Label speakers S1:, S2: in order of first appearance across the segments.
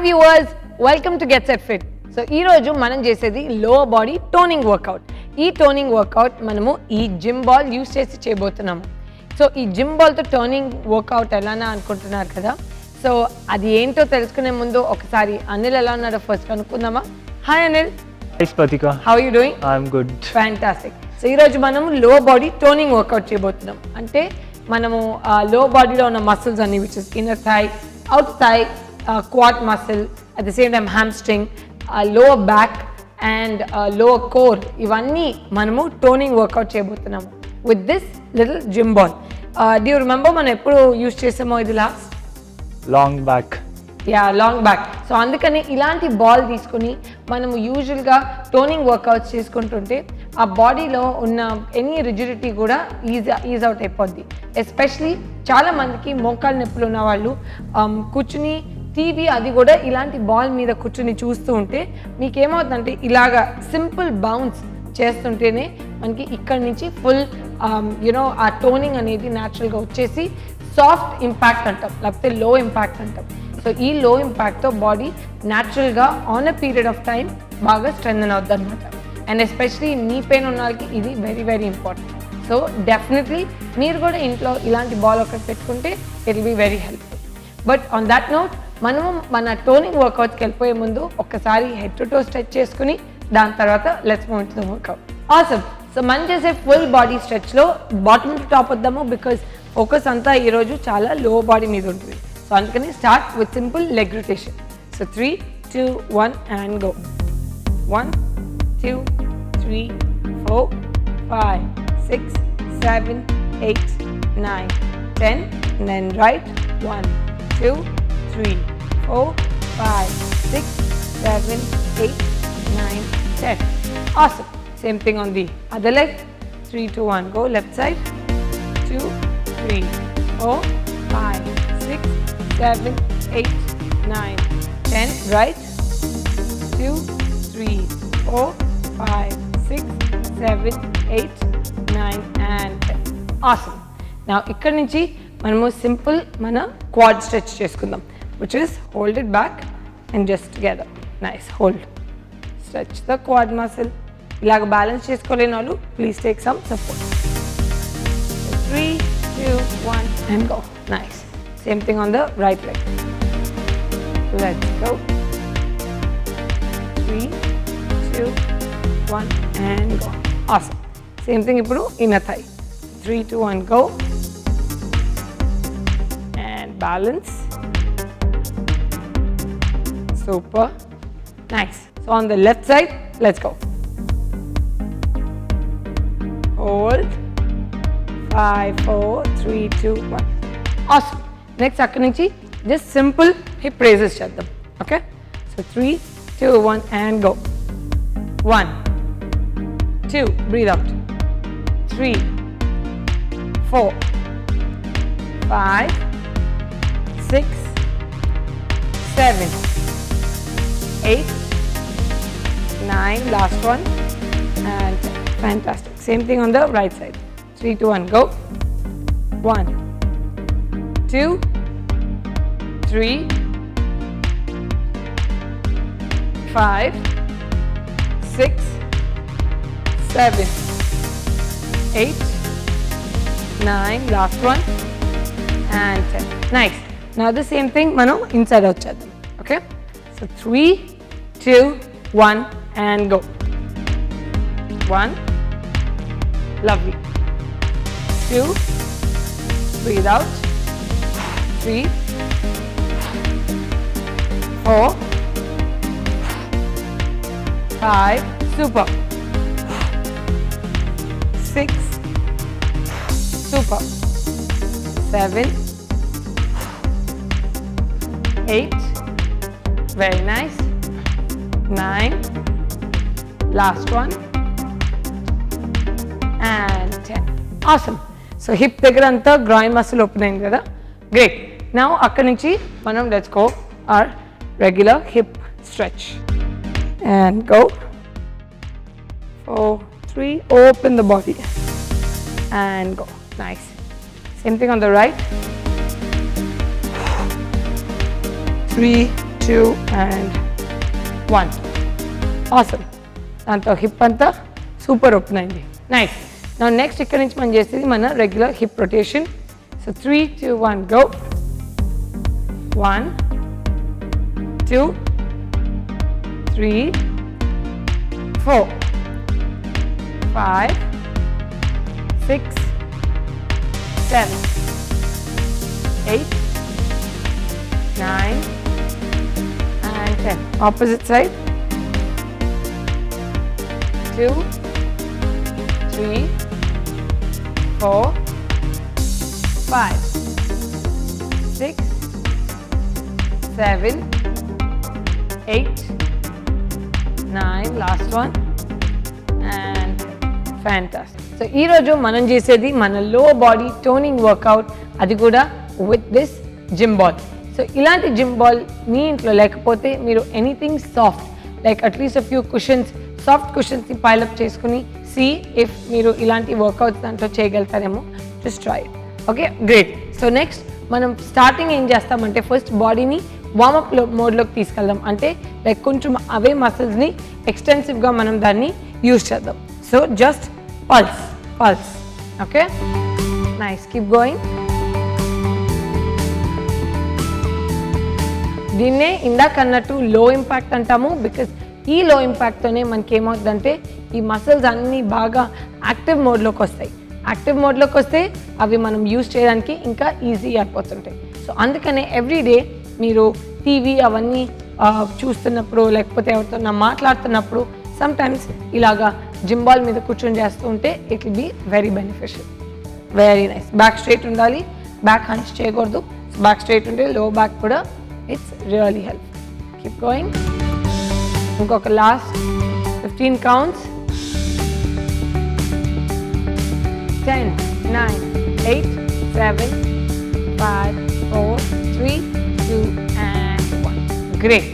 S1: viewers, welcome to Get Set Fit. So ee roju manam chesedi lower body toning workout. Ee toning workout manamu ee gym ball use chesi cheyabothunnam. So ee gym ball tho toning workout elana anukuntunnaru kada. So adi ento telusukune mundu okasari Anil ela unnado first kanukundama. Hi Anil.
S2: Hi Spatika.
S1: How are you doing?
S2: I'm good.
S1: Fantastic. So ee roju manamu lower body toning workout cheyabothunnam. Ante manamu lower body lo unna muscles anni, which is inner thigh, outer thigh, quad muscle, at the same time hamstring, lower back and lower core, ivanni manamu toning workout cheyabothunnam with this little gym ball. Do you remember man eppudu use chesamo idi last?
S2: Long back.
S1: Yeah, long back. So అందుకని ఇలాంటి ball తీసుకొని మనము యూజువల్గా toning workouts చేసుకుంటుంటే ఆ బాడీలో ఉన్న any rigidity కూడా ఈజ్ అవుట్ అయిపోద్ది. ఎస్పెషలీ చాలా మందికి మోకాలు నొప్పులు ఉన్న వాళ్ళు కూర్చుని టీవీ అది కూడా ఇలాంటి బాల్ మీద కూర్చుని చూస్తూ ఉంటే మీకు ఏమవుతుందంటే ఇలాగా సింపుల్ బౌన్స్ చేస్తుంటేనే మనకి ఇక్కడ నుంచి ఫుల్ యూనో ఆ టోనింగ్ అనేది న్యాచురల్గా వచ్చేసి సాఫ్ట్ ఇంపాక్ట్ అంటాం, లేకపోతే లో ఇంపాక్ట్ అంటాం. సో ఈ లో ఇంపాక్ట్తో బాడీ న్యాచురల్గా on a period of time బాగా స్ట్రెంథన్ అవుద్ది అనమాట. అండ్ ఎస్పెషలీ నీ పెయిన్ ఉన్న వాళ్ళకి ఇది very very important. So definitely మీరు కూడా ఇంట్లో ఇలాంటి బాల్ ఒకటి పెట్టుకుంటే it will be very helpful. But on that note మనము మన టోనింగ్ వర్కౌట్కి వెళ్ళిపోయే ముందు ఒక్కసారి హెడ్ టు టో స్ట్రెచ్ చేసుకుని దాని తర్వాత let's move to the workout. Awesome. So మనం చేసే ఫుల్ బాడీ స్ట్రెచ్లో బాటమ్ టు టాప్ వద్దాము, బికాజ్ ఫోకస్ అంతా ఈరోజు చాలా లో బాడీ మీద ఉంటుంది. సో అందుకని start with simple leg rotation. So 3, 2, 1 and go. 1, 2, 3, 4, 5, 6, 7, 8, 9, 10 and then right. 1, 2, 3, 4, 5, 6, 7, 8, 9, 10. Awesome. Same thing on the other leg. 3, 2, 1 go. Left side. 2, 3, 4, 5, 6, 7, 8, 9, 10. Right. 2, 3, 4, 5, 6, 7, 8, 9 and 10. Awesome. Now ఇక్కడ నుంచి మనము సింపుల్ మన quad stretch చేసుకుందాం, which is hold it back and just together. Nice. Hold. Stretch the quad muscle. ఇలాగ balance చేసుకోలేని వాళ్ళు please take some support. 3, 2, 1 and go. Nice. Same thing on the right leg. Let's go. 3, 2, 1 and go. Awesome. Same thing ఇప్పుడు inner thigh. 3, 2, 1 go. And balance. Super. Nice. So on the left side, let's go. Hold. 5, 4, 3, 2, 1. Awesome. Next akkadi nunchi just simple hip raises cheddam. Okay? So 3, 2, 1 and go. 1, 2, breathe out. 3, 4, 5, 6, 7, 8, 9, last one and 10. Fantastic. Same thing on the right side. 3, 2, 1 go. 1, 2, 3, 5, 6, 7, 8, 9, last one and 10. Nice. Now the same thing mano inside out cheddam. Okay? So 3, 2, 1 and go. 1, lovely. 2, breathe out. 3, 4, 5, super. 6, super. 7, 8, very nice. 9, last one and 10. Awesome. So hip దగ్గర అంతా groin muscle open అయింది కదా. Great. Now అక్కడి నుంచి మనం let's go our regular hip stretch and go. 4, 3, open the body and go. Nice. Same thing on the right. 3, 2 and 1. Awesome. దాంతో hip అంతా super open అయింది. నైస్. నా నెక్స్ట్ ఇక్కడ నుంచి మనం చేసేది మన regular hip rotation. So 3 2 1 go. 1 2 3 4 5 6 7 8 9 and 10. Opposite side. 2 3 4 5 6 7 8 9. Last one. And fantastic. So ee roju manam chesedi mana low body toning workout, adi kuda with this gym ball. So ilanti gym ball మీ ఇంట్లో లేకపోతే మీరు anything soft like at least few cushions, soft కుషన్స్ని pile up చేసుకుని see if మీరు ఇలాంటి workouts దాంట్లో చేయగలుగుతారేమో. Just try it. Okay, great. So next మనం స్టార్టింగ్ ఏం చేస్తామంటే ఫస్ట్ బాడీని వార్మప్ మోడ్లోకి తీసుకెళ్దాం. అంటే లైక్ కొంచెం అవే మసిల్స్ని ఎక్స్టెన్సివ్గా మనం దాన్ని యూజ్ చేద్దాం. So just pulse pulse. Okay, nice. Keep going. దీన్నే ఇందాక అన్నట్టు లో ఇంపాక్ట్ అంటాము. బికాజ్ ఈ లో ఇంపాక్ట్తోనే మనకి ఏమవుతుందంటే ఈ మసిల్స్ అన్నీ బాగా యాక్టివ్ మోడ్లోకి వస్తాయి. యాక్టివ్ మోడ్లోకి వస్తే అవి మనం యూజ్ చేయడానికి ఇంకా ఈజీ అయిపోతుంటాయి. సో అందుకనే ఎవ్రీడే మీరు టీవీ అవన్నీ చూస్తున్నప్పుడు లేకపోతే ఎవరితో మాట్లాడుతున్నప్పుడు సమ్టైమ్స్ ఇలాగా జిమ్ బాల్ మీద కూర్చొని చేస్తూ ఉంటే it will be very beneficial. Very nice. Back straight ఉండాలి, బ్యాక్ హంచ్ చేయకూడదు. బ్యాక్ స్ట్రైట్ ఉంటే లో బ్యాక్ కూడా it's really helpful. Keep going. ఇంకొక last 15 counts. 10 9 8 7 5 4 3 2 and 1. Great.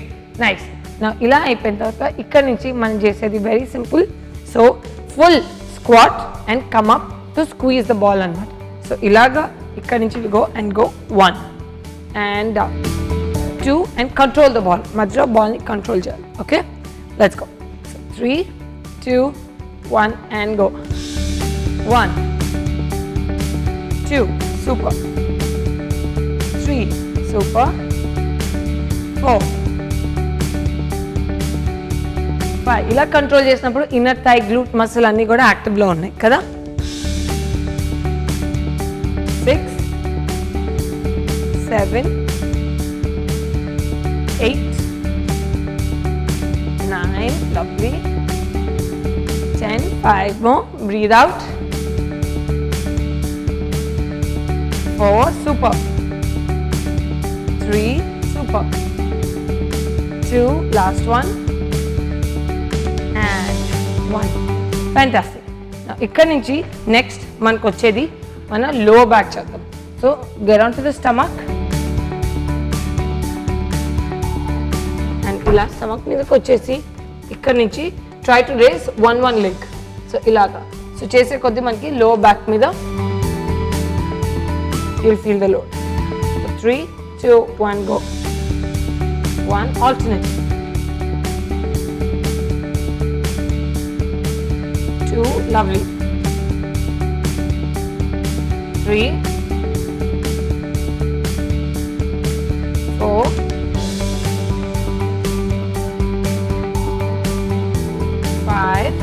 S1: Nice. Now ఇలా అయిపోయిన తర్వాత ఇక్కడ నుంచి మనం చేసేది very simple. So full squat and come up to squeeze the ball అన్నమాట. సో ఇలాగా ఇక్కడ నుంచి go and go 1 and down. 2 and control the ball. మధ్యలో బాల్ని కంట్రోల్ చేయాలి. Okay, let's go. 3 2 1 and go. 1 2 super. 3 super. 4 5. ఇలా కంట్రోల్ చేసినప్పుడు inner thigh glute muscle అన్నీ కూడా యాక్టివ్లో ఉన్నాయి కదా. 6 7 8 9. Lovely. 10. 5 more. Breathe out. 4. Super. 3. Super. 2. Last one. And 1. Fantastic. Now ఇక్కడ నుంచి నెక్స్ట్ మనకు వచ్చేది మన లో బ్యాక్ చేద్దాం. So get on to the stomach. ఇలా స్టమక్ మీదకి వచ్చేసి ఇక్కడ నుంచి try to raise 1 leg. So ఇలాగా. సో చేసే కొద్దీ మనకి లో బ్యాక్ మీద you'll feel the load. 3 2 1 go. 1 alternate. 2 lovely. 3 4 5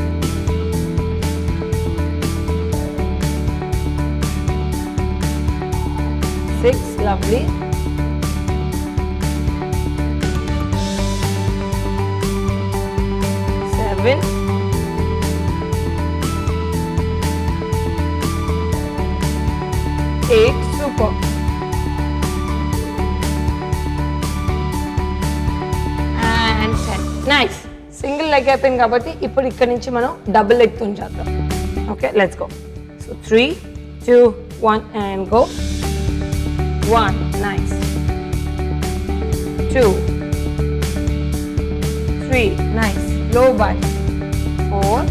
S1: 6 lovely. 7 8 super. And 10. Nice. Single leg అయిపోయింది కాబట్టి ఇప్పుడు ఇక్కడ నుంచి మనం డబుల్ లెగ్ తో చేద్దాం. Okay, let's go. So 3 2 1 and go. 1 nice. 2 3 nice. Low back. 4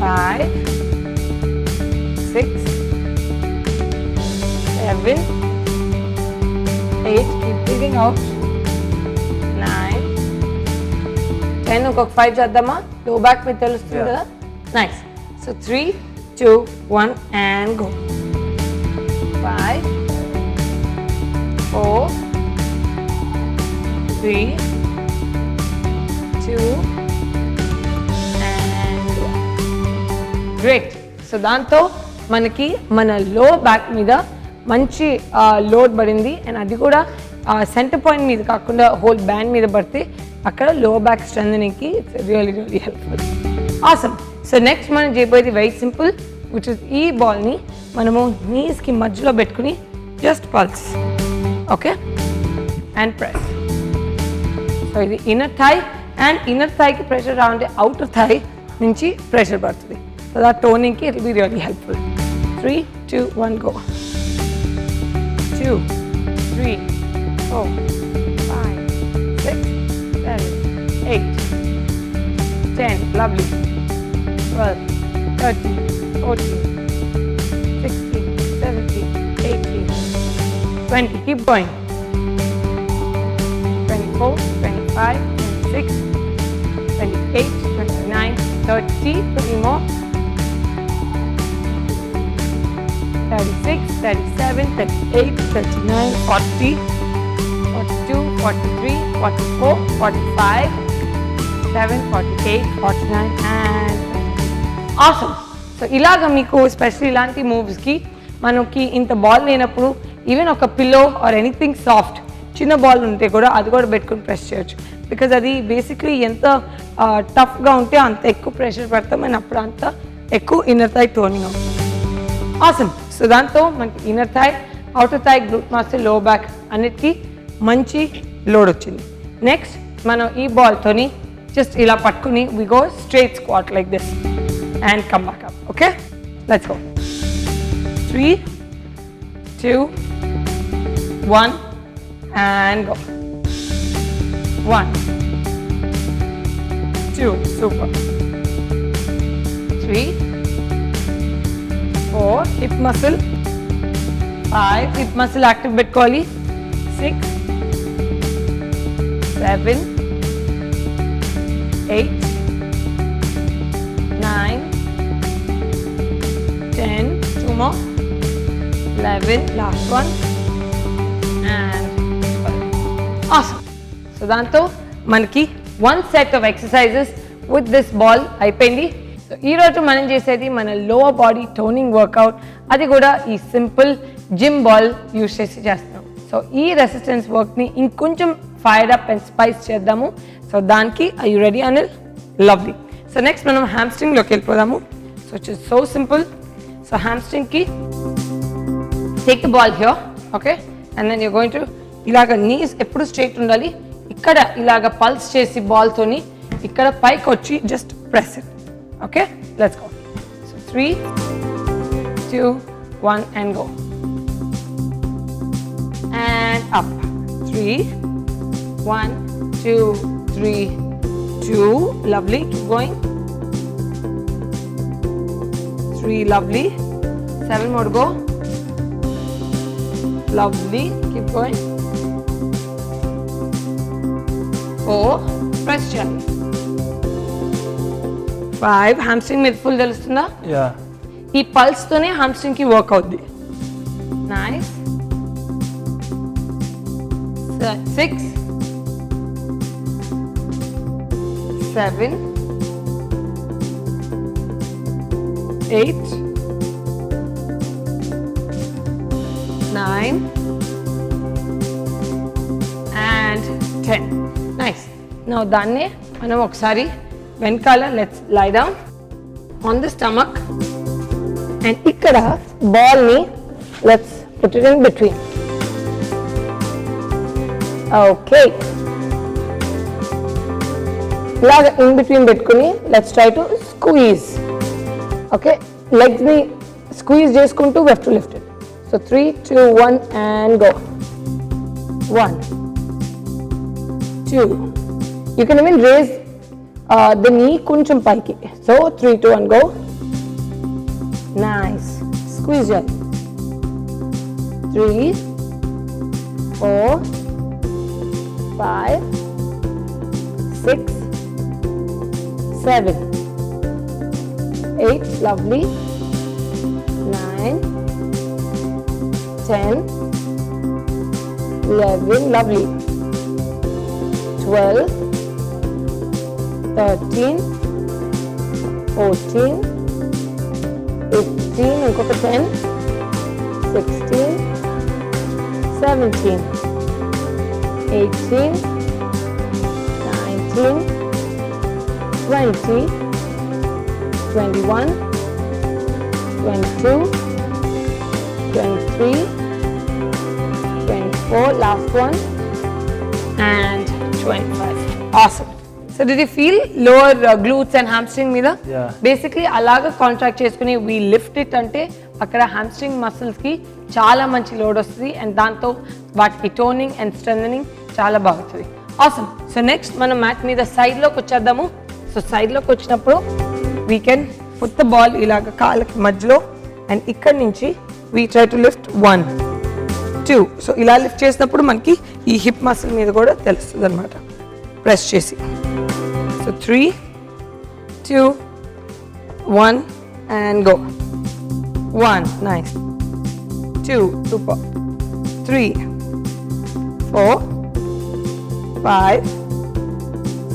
S1: 5 6 7 8. Keep breathing out. 10 ఇంకొక 5 చేద్దామా? లో బ్యాక్ మీద తెలుస్తుంది
S2: Yeah.
S1: కదా. Nice. So 3, 2, 1 and go. 5, 4, 3, 2 and great. So దాంతో మనకి మన లో బ్యాక్ మీద మంచి లోడ్ పడింది. అండ్ అది కూడా సెంటర్ పాయింట్ మీద కాకుండా హోల్ బ్యాండ్ మీద పడితే అక్కడ లో బ్యాక్ స్ట్రెంథనింగ్కి really helpful. Awesome. So next మనం చేయబోయేది వెరీ సింపుల్, విచ్ ఇస్ ఈ బాల్ని మనము నీస్కి మధ్యలో పెట్టుకుని just pulse. Okay, and press. So ఇది ఇన్నర్ థై, అండ్ ఇన్నర్ థైకి ప్రెషర్ రావంటే అవుటర్ థై నుంచి ప్రెషర్ పడుతుంది. సో దా టోనింగ్కి it will be really helpful. 3, 2, 1 go. 2, 3, 4, 5, 6, 7, 8, 10. Lovely. 12, 13, 14, 16, 17, 18, 20. Keep going. 24, 25, 26, 28, 29, 30. 20 more. 36, 37, 38, 39, 40, 42, 43, 44, 45, 47, 48, 49 and 50. Awesome. So ఇలాగ మీకు స్పెషల్లీ ఇలాంటి మూవ్స్కి మనకి ఇంత బాల్ లేనప్పుడు ఈవెన్ ఒక పిల్లో ఆర్ ఎనీథింగ్ సాఫ్ట్ చిన్న బాల్ ఉంటే కూడా అది కూడా పెట్టుకుని ప్రెస్ చేయొచ్చు. బికాజ్ అది బేసిక్లీ ఎంత టఫ్గా ఉంటే అంత ఎక్కువ ప్రెషర్ పెడతాం అండ్ అప్పుడు అంత ఎక్కువ ఇన్నర్ థై టోనింగ్ అవుతుంది. ఆసమ్. సో దాంతో మనకి inner thigh, outer thigh, glute muscle, low back అన్నిటికీ మంచి లోడ్ వచ్చింది. నెక్స్ట్ మనం ఈ బాల్తోని జస్ట్ ఇలా పట్టుకుని we go straight squat like this and come back up. Okay, let's go. 3, 2, 1 and go. 1, 2, super. 3, 4, hip muscle. 5, hip muscle active పెట్టుకోవాలి. 6, 7, 8, 9, 10, 2 more, 11, last one and 12. Awesome. So దాంతో మనకి 1 set of exercises with this ball అయిపోయింది. So ఈరోజు మనం చేసేది మన lower body toning work out, అది కూడా ఈ సింపుల్ జిమ్ బాల్ యూజ్ చేసి చేస్తున్నాం. సో ఈ రెసిస్టెన్స్ వర్క్ని ఇంకొంచెం ఫైర్ అప్ అండ్ స్పైస్ చేద్దాము. సో దానికి I you ready Anil? Lovely. So next మనం హ్యామ్స్ట్రింగ్లోకి వెళ్ళిపోదాము. So it's so simple. So హ్యామ్స్ట్రింగ్కి take the ball here, okay, and then you're going to ఇలాగ నీస్ ఎప్పుడు స్ట్రైట్ ఉండాలి. ఇక్కడ ఇలాగ పల్స్ చేసి బాల్తోని ఇక్కడ పైకి వచ్చి just press it. Okay, let's go. So 3, 2, 1 and go. And up. 3, 1, 2, 3, 2. Lovely. Keep going. 3. Lovely. 7 more to go. Lovely. Keep going. 4. Press gently. 5. Hamstring మీద ఫుల్ తెలుస్తుందా?
S2: Yeah.
S1: ఈ పల్స్ తోనే hamstring కి వర్క్ అవుద్ది. నైస్. 6, 7, 8, 9 and 10. Nice. Now దాన్నే మనం ఒకసారి వెనకాల let's lie down on the stomach and ఇక్కడ బాల్ని let's put it in between. Okay, ఇలాగ ఇన్ బిట్వీన్ పెట్టుకుని let's try to squeeze. Okay, లెగ్స్ని స్క్వీజ్ చేసుకుంటూ we have to lift it. So 3, 2, 1 and go. 1, 2. You can even raise the knee కొంచెం పైకి. So 3, 2, 1 go. Nice. Squeeze it. 3, 4, 5, 6, 7, 8, lovely, 9, 10, 11, lovely, 12, 13, 14, 15, ఇంకొక 10, 16, 17, 18, 19, 20, 21, 22, 23, 24, last one, and 25. Awesome. So did you feel lower glutes and hamstring మీద?
S2: Yeah.
S1: Basically అలాగా contract చేసుకుని we lift it అంటే అక్కడ hamstring muscles కి చాలా మంచి లోడ్ వస్తుంది అండ్ దాంతో వాటికి టోనింగ్ అండ్ స్ట్రెంథనింగ్ చాలా బాగుంటుంది. ఆసమ్. సో నెక్స్ట్ మనం మ్యాట్ మీద సైడ్లోకి వచ్చేద్దాము. సో సైడ్లోకి వచ్చినప్పుడు we can put the ball ఇలాగ కాళ్ళకి మధ్యలో అండ్ ఇక్కడి నుంచి we try to lift 1, 2. So ఇలా లిఫ్ట్ చేసినప్పుడు మనకి ఈ హిప్ మసిల్ మీద కూడా తెలుస్తుంది అనమాట ప్రెస్ చేసి. So 3, 2, 1 and go. 1, nice. 2, super. 3, 4, 5,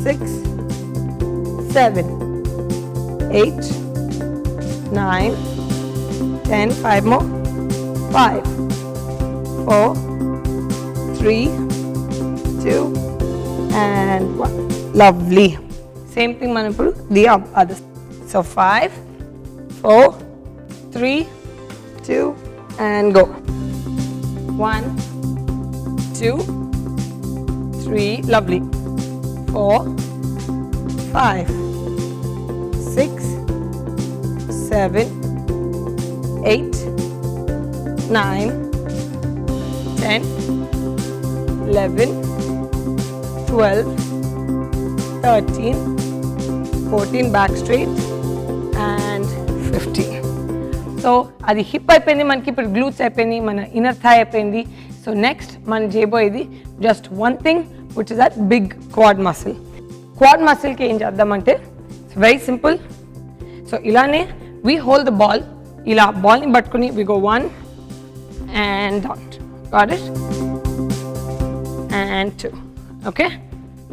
S1: 6, 7, 8, 9, 10, 5 more, 5, 4, 3, 2 and 1. Lovely. Same thing మనం ఇప్పుడు the other. So 5, 4, 3, 2 and go. 1, 2, 3, lovely. 4, 5, 6, 7, 8, 9, 10, 11, 12, 13, 14, back straight and 15. So అది హిప్ అయిపోయింది, మనకి ఇప్పుడు గ్లూట్స్ అయిపోయింది, మన ఇన్నర్ థై అయిపోయింది. సో నెక్స్ట్ మనం చేయబోయేది just one thing which is that big quad muscle. Quad మసిల్కి ఏం చేద్దామంటే వెరీ సింపుల్. సో ఇలానే వీ హోల్డ్ ద బాల్, ఇలా బాల్ని పట్టుకుని we go 1 and down. Got it? And 2. Okay,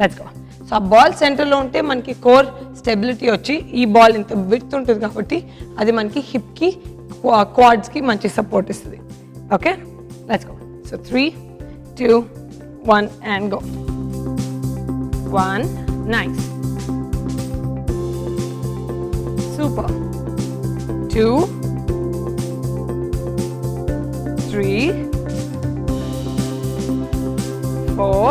S1: let's go. So ఆ బాల్ సెంటర్లో ఉంటే మనకి కోర్ స్టెబిలిటీ వచ్చి ఈ బాల్ ఇంత విడ్త్ ఉంటుంది కాబట్టి అది మనకి హిప్కి క్వాడ్స్కి మంచి సపోర్ట్ ఇస్తుంది. Okay, let's go. So 3, 2, 1 and go. 1, nice. Super. 2, 3, 4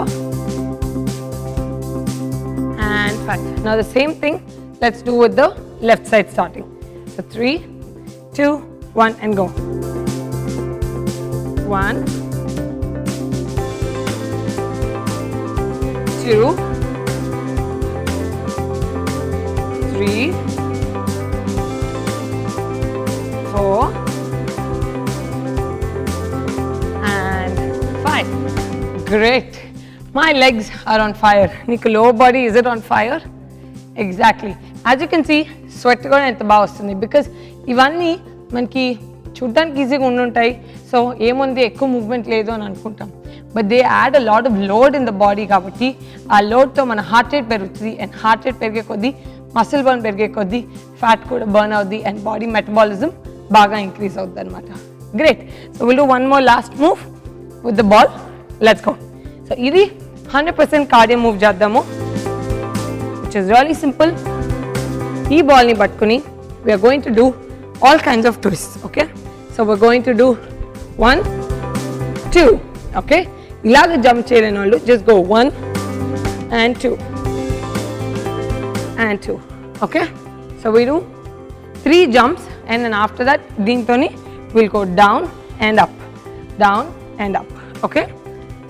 S1: and 5. Now the same thing, let's do with the left side starting. So 3, 2, 1 and go. 1, 2, 3, 4 and 5. Great. My legs are on fire. Niku lower body, is it on fire? Exactly. As you can see, sweat కూడా ఎంత బాగా వస్తుంది because ఇవన్నీ మనకి చూడ్డానికి ఈజీగా ఉండుంటాయి. So ఏముంది ఎక్కువ మూవ్మెంట్ లేదు అని అనుకుంటాం, but they add a lot of load in the body కాబట్టి ఆ లోడ్తో మన హార్ట్ రేట్ పెరుగుతుంది అండ్ హార్ట్ రేట్ పెరిగే కొద్దీ మసిల్ బర్న్ పెరిగే కొద్దీ ఫ్యాట్ కూడా బర్న్ అవుద్ది అండ్ బాడీ మెటబాలిజం బాగా ఇంక్రీజ్ అవుతుంది అనమాట. Great. So will do one more last move with the ball. Let's go. So ఇది 100% కార్డియో మూవ్ చేద్దాము, విచ్ ఇస్ రియలీ సింపుల్. ఈ బాల్ని పట్టుకుని we are going to do all kinds of twists. Okay, so we're going to do 1, 2. Okay, ilaga jump cheyaleni vallu just go 1 and 2 and 2. Okay, so we do 3 jumps and then after that deentoni we'll go down and up, down and up. Okay,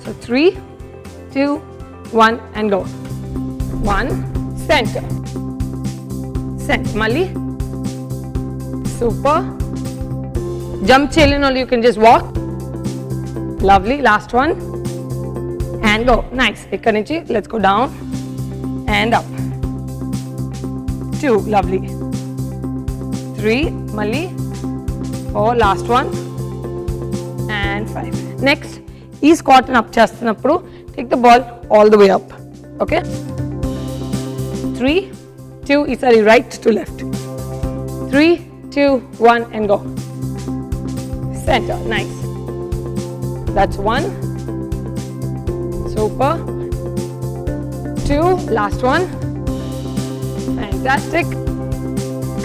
S1: so 3, 2, 1 and go. 1, center, malli. Super. Jump cheyaleni vallu you can just walk. Lovely. Last one and go. Nice. Ikkada nunchi let's go down and up, 2, lovely. 3, Mali. 4, last one. And 5. Next, ఈ squat up చేస్తున్నప్పుడు take the ball all the way up. Okay? 3, 2, sorry, right to left. 3, 2, 1, and go. Center, nice. That's 1. Super. 2, last one. Fantastic.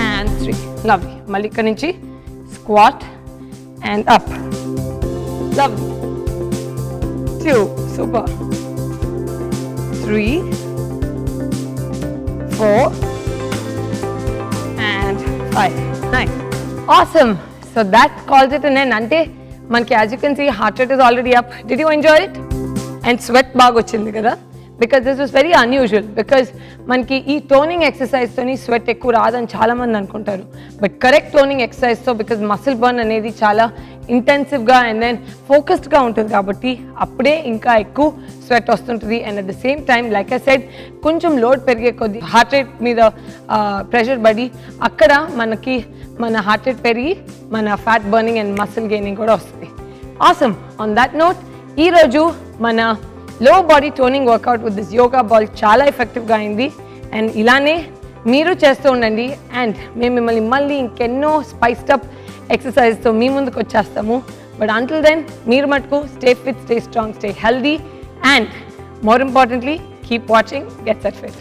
S1: And 3, lovely. Malika Ninchi, squat and up. Lovely. 2, super. 3, 4, and 5. Nice. Awesome. So that calls it an end. Ante, manki, as you can see, heart rate is already up. Did you enjoy it? And sweat baga ochindi kada? Because this was very unusual. Because manki ee toning exercise toni sweat ekku raadani chaala mandi anukuntaru. But correct toning exercise tho, because muscle burn anedi chaala intensive ga and then focused ga untundi kabatti appude inka ekku sweat vastuntadi. And at the same time, like I said, koncham load perige koddi heart rate meeda pressure badi akkada manaki mana heart rate perigi mana fat burning and muscle gaining kuda vastadi. Awesome. On that note, ee roju mana low body toning workout with this yoga ball చాలా ఎఫెక్టివ్గా అయింది. And ఇలానే మీరు చేస్తూ ఉండండి. And మేము మిమ్మల్ని మళ్ళీ ఇంకెన్నో స్పైస్డ్ అప్ ఎక్సర్సైజ్తో మీ ముందుకు వచ్చేస్తాము. బట్ అంటిల్ దెన్ మీరు మటుకు stay fit, stay strong, stay healthy, and more importantly keep watching get set fit.